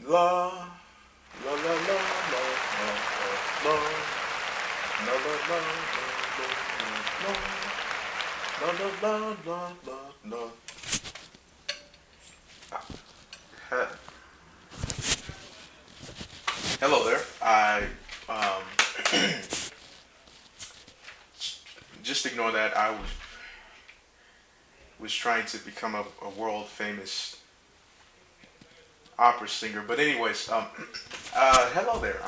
La la la la la la la la la la la la la la la la. He- Hello there. I um just ignore that. I was trying to become a world famous opera singer. But anyways, hello there.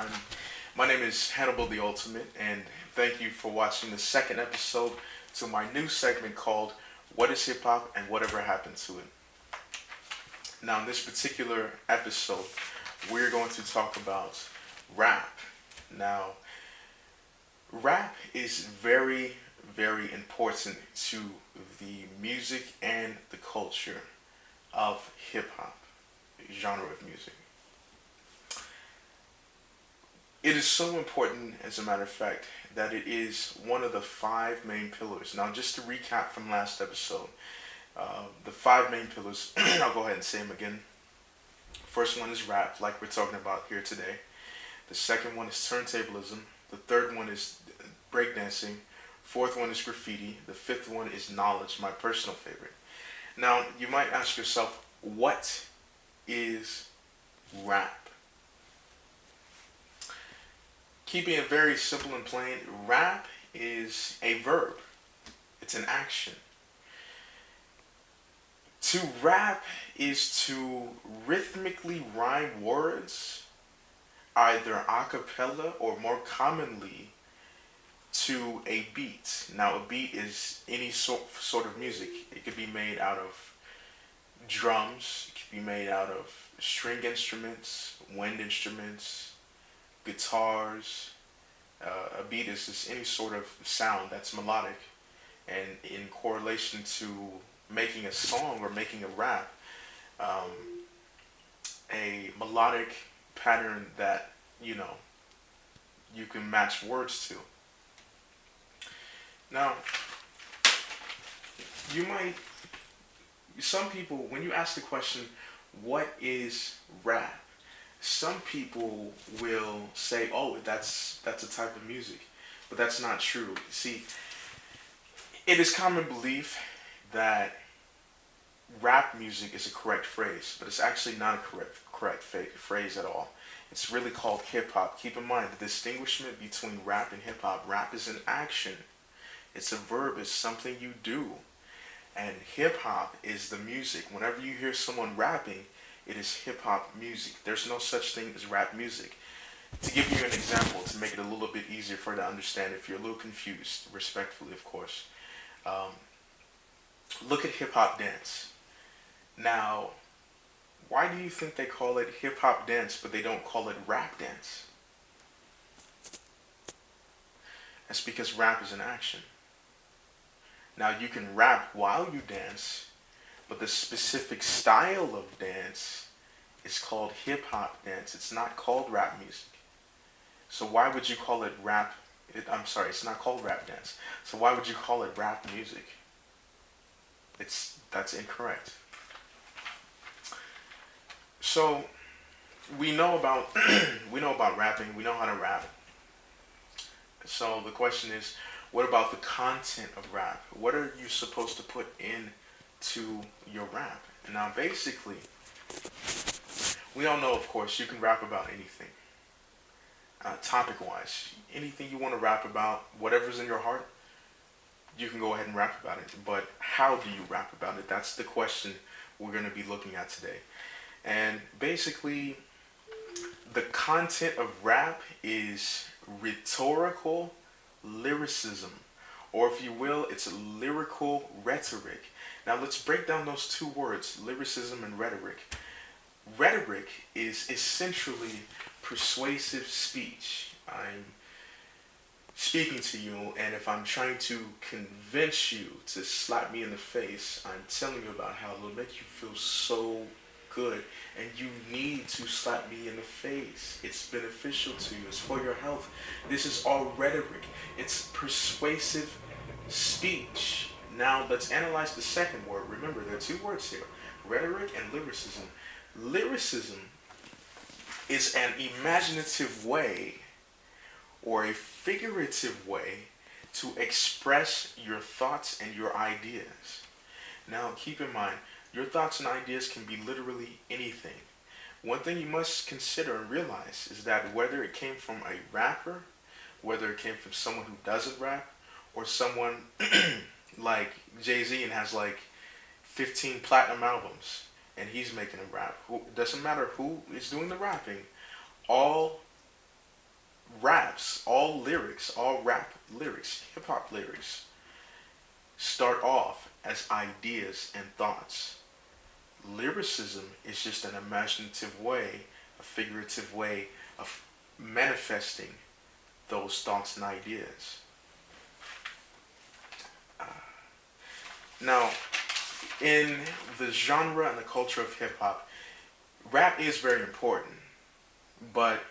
My name is Hannibal the Ultimate, and thank you for watching the second episode to my new segment called "What is Hip Hop and Whatever Happened to It." Now, in this particular episode, we're going to talk about rap. Now, rap is very, very important to the music and the culture of hip hop genre of music. It is so important, as a matter of fact, that it is one of the five main pillars. Now, just to recap from last episode, the five main pillars, I'll go ahead and say them again. First one is rap, like we're talking about here today. The second one is turntablism. The third one is breakdancing. Fourth one is graffiti. The fifth one is knowledge, my personal favorite. Now, you might ask yourself, what is rap? Keeping it very simple and plain, rap is a verb. It's an action. To rap is to rhythmically rhyme words, either a cappella or more commonly to a beat. Now, a beat is any sort of music. It could be made out of drums, it could be made out of string instruments, wind instruments, guitars. A beat is just any sort of sound that's melodic and in correlation to making a song or making a rap, um, a melodic pattern that you can match words to. Now, you might, some people, when you ask the question, what is rap? Some people will say, "Oh, that's a type of music," but that's not true. See, it is common belief that rap music is a correct phrase, but it's actually not a phrase at all. It's really called hip hop. Keep in mind the distinguishment between rap and hip hop. Rap is an action. It's a verb. It's something you do. And hip hop is the music. Whenever you hear someone rapping, it is hip hop music. There's no such thing as rap music. To give you an example, to make it a little bit easier for you to understand, if you're a little confused, respectfully, of course, um, look at hip hop dance. Now, why do you think they call it hip hop dance, but they don't call it rap dance? That's because rap is an action. Now, you can rap while you dance, but the specific style of dance is called hip hop dance. It's not called rap music. So why would you call it rap? I'm sorry, it's not called rap dance. So why would you call it rap music? That's incorrect. So we know about we know about rapping. We know how to rap. So the question is, what about the content of rap? What are you supposed to put into your rap? And now, basically, we all know, of course, you can rap about anything, topic-wise. Anything you want to rap about, whatever's in your heart, you can go ahead and rap about it. But how do you rap about it? That's the question we're going to be looking at today. And basically, the content of rap is rhetorical lyricism, or if you will, it's lyrical rhetoric. Now, let's break down those two words, lyricism and rhetoric. Rhetoric is essentially persuasive speech. I'm speaking to you, and if I'm trying to convince you to slap me in the face, I'm telling you about how it'll make you feel so good, and you need to slap me in the face. It's beneficial to you. It's for your health. This is all rhetoric. It's persuasive speech. Now let's analyze the second word. Remember, there are two words here: rhetoric and lyricism. Lyricism is an imaginative way or a figurative way to express your thoughts and your ideas. Now, keep in mind, your thoughts and ideas can be literally anything. One thing you must consider and realize is that whether it came from a rapper, whether it came from someone who doesn't rap, or someone like Jay-Z and has like 15 platinum albums and he's making a rap. It doesn't matter who is doing the rapping. All raps, all rap lyrics, hip hop lyrics start off as ideas and thoughts. Lyricism is just an imaginative way, a figurative way of manifesting those thoughts and ideas. Now, in the genre and the culture of hip hop, rap is very important, but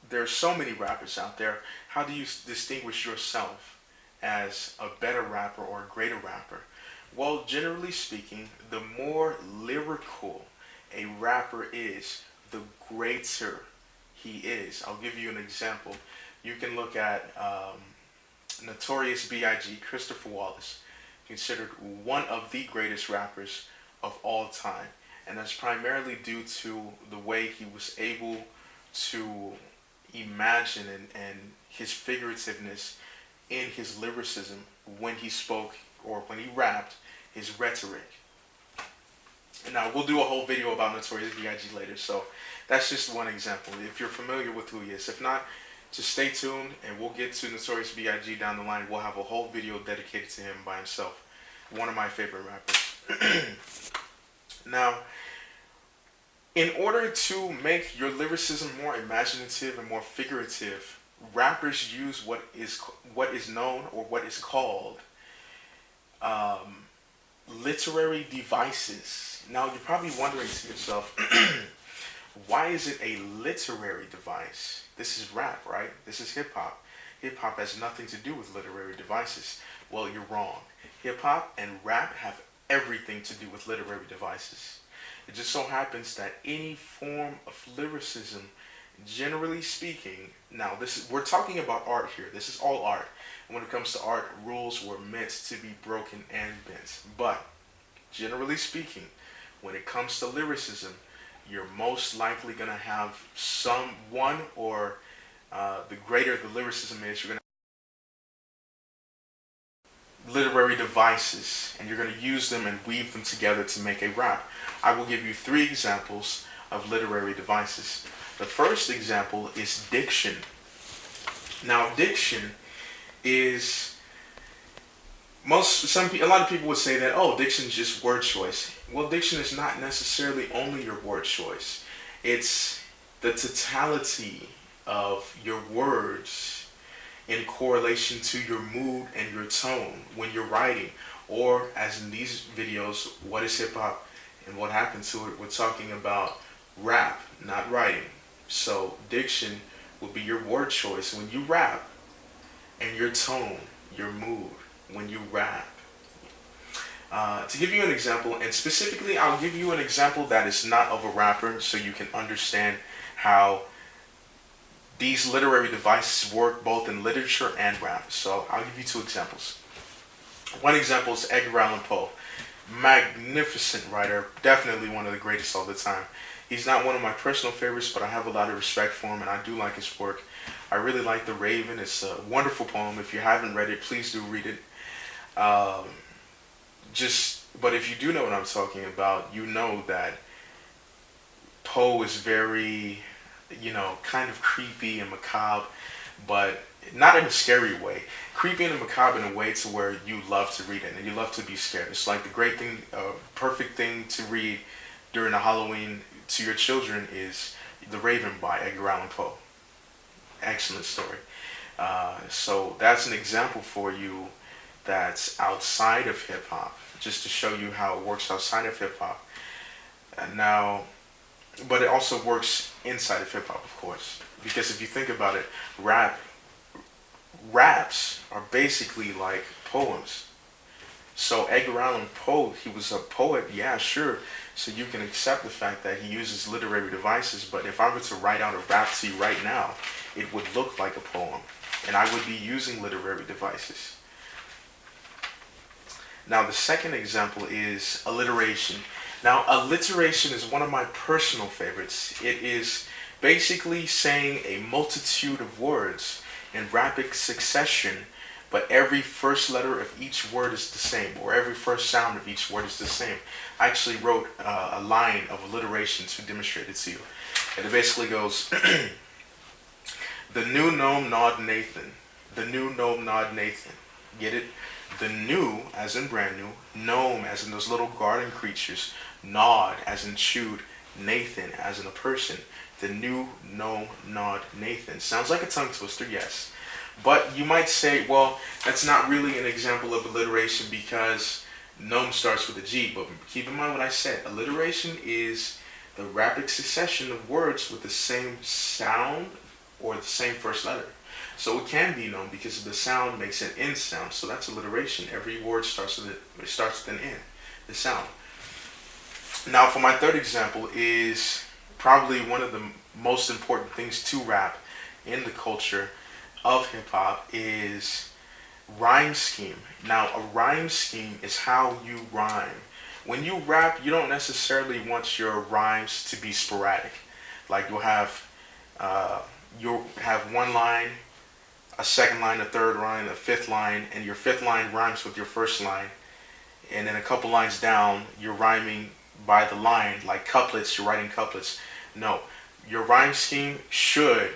there's so many rappers out there. How do you distinguish yourself as a better rapper or a greater rapper? Well, generally speaking, the more lyrical a rapper is, the greater he is. I'll give you an example. You can look at Notorious B.I.G., Christopher Wallace, considered one of the greatest rappers of all time. And that's primarily due to the way he was able to imagine and his figurativeness in his lyricism when he spoke or when he rapped, his rhetoric. And now we'll do a whole video about Notorious B.I.G. later, so that's just one example if you're familiar with who he is. If not, just stay tuned and we'll get to Notorious B.I.G. down the line. We'll have a whole video dedicated to him by himself. One of my favorite rappers. Now, in order to make your lyricism more imaginative and more figurative, rappers use what is known or what is called literary devices. Now, you're probably wondering to yourself, why is it a literary device? This is rap, right? This is hip hop. Hip hop has nothing to do with literary devices. Well, you're wrong. Hip hop and rap have everything to do with literary devices. It just so happens that any form of lyricism, generally speaking, now we're talking about art here. This is all art. When it comes to art, rules were meant to be broken and bent. But generally speaking, when it comes to lyricism, you're most likely going to have someone or the greater the lyricism is, you're going to literary devices, and you're going to use them and weave them together to make a rap. I will give you 3 examples of literary devices. The first example is diction. Now, diction is a lot of people would say that, oh, diction is just word choice. Well, diction is not necessarily only your word choice. It's the totality of your words in correlation to your mood and your tone when you're writing. Or, as in these videos, what is hip hop and what happened to it, we're talking about rap, not writing. So diction will be your word choice when you rap, and your tone, your mood when you rap. To give you an example, and specifically I'll give you an example that is not of a rapper so you can understand how these literary devices work both in literature and rap. So I'll give you 2 examples. One example is Edgar Allan Poe. Magnificent writer, definitely one of the greatest of the time. He's not one of my personal favorites, but I have a lot of respect for him and I do like his work. I really like The Raven. It's a wonderful poem. If you haven't read it, please do read it. But if you do know what I'm talking about, you know that Poe is very, kind of creepy and macabre, but not in a scary way. Creepy and macabre in a way to where you love to read it and you love to be scared. It's like the great thing, perfect thing to read during a Halloween to your children is The Raven by Edgar Allan Poe. Excellent story. So that's an example for you that's outside of hip hop, just to show you how it works outside of hip hop. Now, but it also works inside of hip hop, of course, because if you think about it, raps are basically like poems. So Edgar Allan Poe, he was a poet, yeah, sure. So you can accept the fact that he uses literary devices, but if I were to write out a rap to you right now, it would look like a poem, and I would be using literary devices. Now the second example is alliteration. Now alliteration is one of my personal favorites. It is basically saying a multitude of words in rapid succession, but every first letter of each word is the same, or every first sound of each word is the same. I actually wrote a line of alliteration to demonstrate it to you. And it basically goes, the new gnome gnawed Nathan. The new gnome gnawed Nathan. Get it? The new, as in brand new, gnome, as in those little garden creatures, gnawed, as in chewed, Nathan, as in a person. The new gnome gnawed Nathan. Sounds like a tongue twister, yes. But you might say, well, that's not really an example of alliteration because gnome starts with a G. But keep in mind what I said. Alliteration is the rapid succession of words with the same sound or the same first letter. So it can be gnome because the sound makes an N sound. So that's alliteration. Every word starts with an N, the sound. Now for my third example is probably one of the most important things to rap in the culture of hip hop is rhyme scheme. Now a rhyme scheme is how you rhyme. When you rap, you don't necessarily want your rhymes to be sporadic. Like you'll have one line, a second line, a third line, a fifth line, and your fifth line rhymes with your first line. And then a couple lines down, you're rhyming by the line, like couplets, you're writing couplets. No, your rhyme scheme should,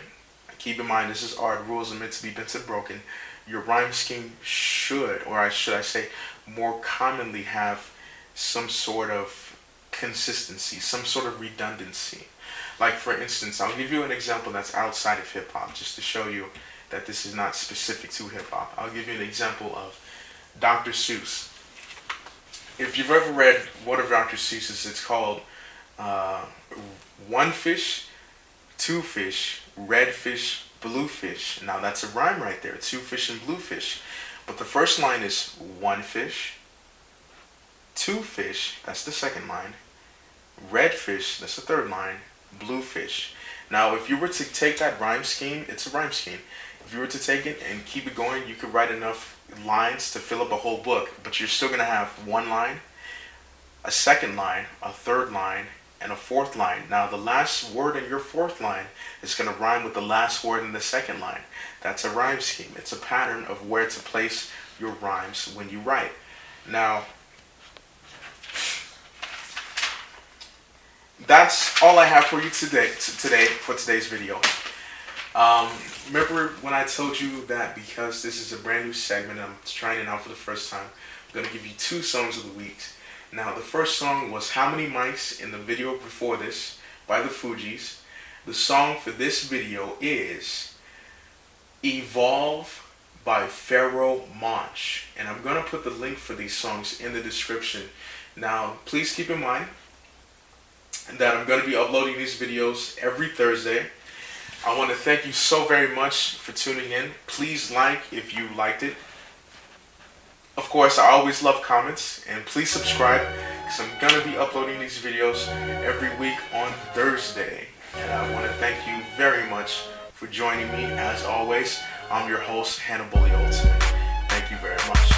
keep in mind this is art, rules are meant to be bent and broken. Your rhyme scheme should, should I say, more commonly have some sort of consistency, some sort of redundancy. Like for instance, I'll give you an example that's outside of hip hop, just to show you that this is not specific to hip hop. I'll give you an example of Dr. Seuss. If you've ever read one of Dr. Seuss's, it's called One Fish, Two Fish, Red Fish, Blue Fish. Now that's a rhyme right there, two fish and blue fish. But the first line is one fish, two fish, that's the second line, red fish, that's the third line, blue fish. Now if you were to take that rhyme scheme, it's a rhyme scheme. If you were to take it and keep it going, you could write enough lines to fill up a whole book, but you're still going to have one line, a second line, a third line, and a fourth line. Now the last word in your fourth line is going to rhyme with the last word in the second line. That's a rhyme scheme. It's a pattern of where to place your rhymes when you write. Now that's all I have for you today for today's video. Remember when I told you that because this is a brand new segment, I'm trying it out for the first time, I'm going to give you 2 songs of the week. Now the first song was How Many Mics in the video before this by the Fugees. The song for this video is Evolve by Pharaoh Monch. And I'm going to put the link for these songs in the description. Now please keep in mind that I'm going to be uploading these videos every Thursday. I want to thank you so very much for tuning in. Please like if you liked it. Of course, I always love comments, and please subscribe because I'm going to be uploading these videos every week on Thursday. And I want to thank you very much for joining me. As always, I'm your host, Hannibal the Ultimate. Thank you very much.